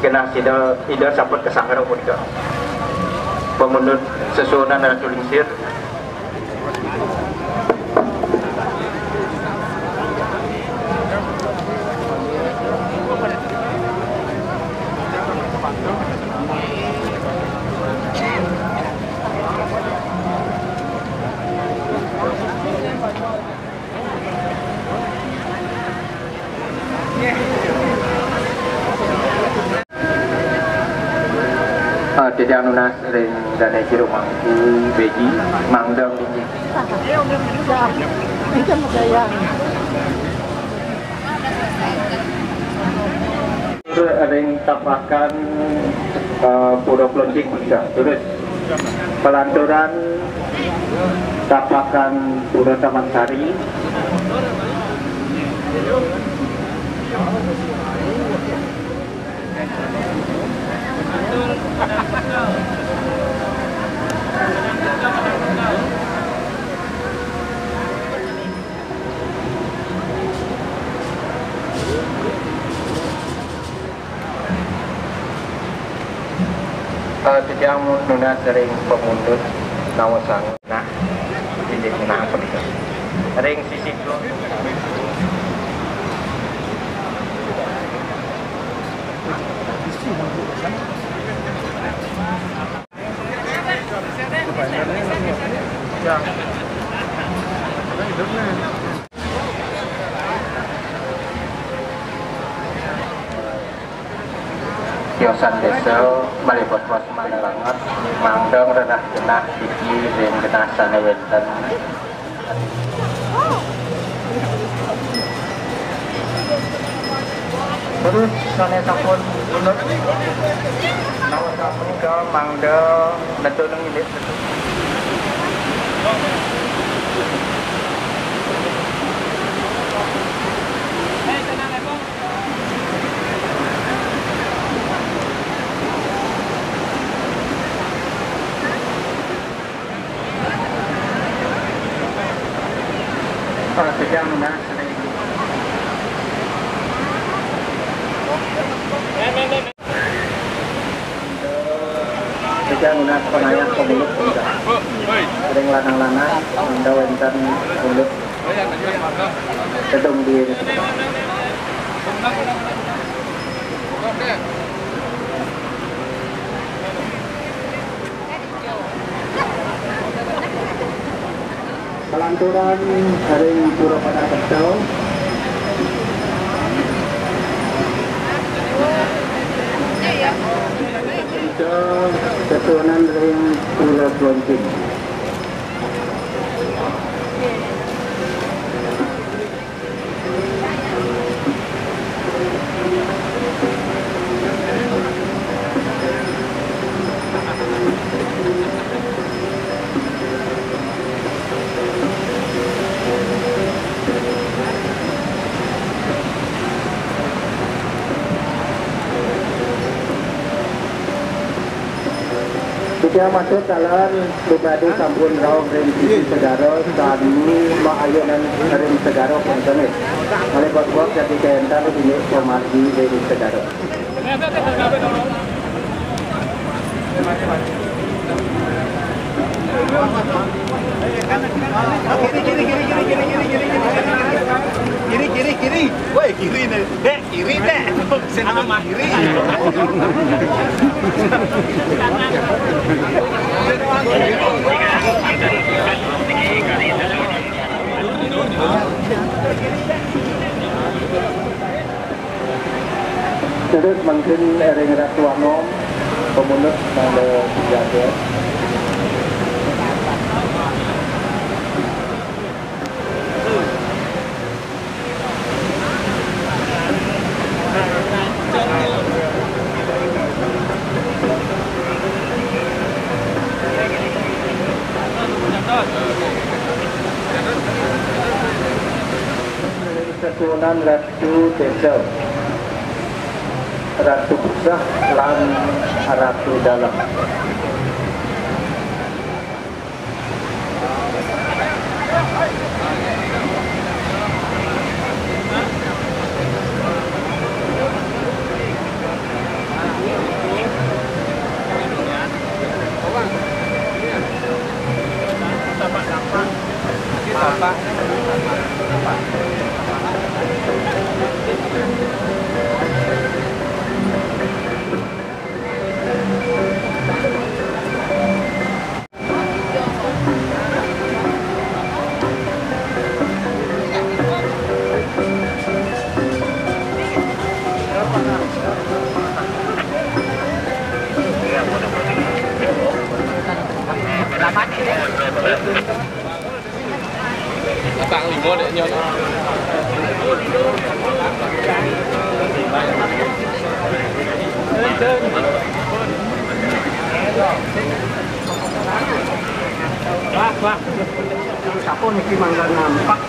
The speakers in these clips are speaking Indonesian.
Kena ida sapot kesanggar pun ke pemenut sesuunan Ratu Lingsir. Tidak nunas ring dan jero mangku beji mangdang ini. Itu megayang. Terus ring tapakan Pura Plonjing juga. Terus pelanturan tapakan Pura Taman Sari. Tidak nunas ring pemundut nawasang nah tidak menang pendidikan ring sisi dulu. Kiosan desa Malibot Pos Manalangot mangdong renah genah iki ring genah sane wenten terus sane sampun lunut nawasa punika mangdong netu nang ilit sejam lunas sejam lunas penayang pemulut juga sering lanang-lanang anda wenten mulut gedung di pelanturan dari Pura Pada Betul itu keturunan dari Pura Plonjing. Kita masuk dalam pribadi sampun rauh ring sisi segaro kami ma'ayunan ring segaro kontenis oleh buat jadi kehendak ini formasi ring segaro kiri woi kiri nih kiri deh senang mah kiri terus mungkin ring Ratu Anom pemunut pada jaga keturunan Ratu Desa Ratu Pusah lan Ratu Dalam Bạn thì mua để nhau. Wah. Kapon iki manggon nampak.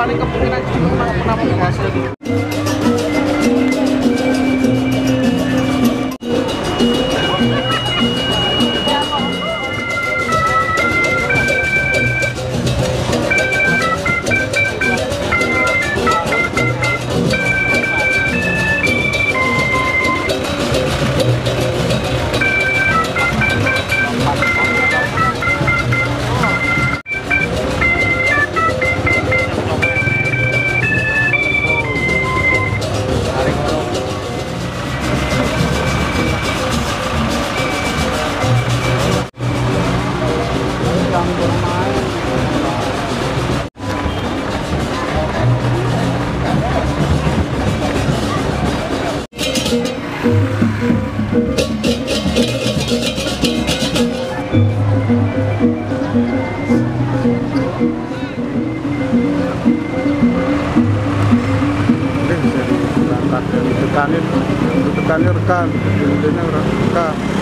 Paling kemungkinan juga pernah berhasil. Ditekannya rekan, rekan.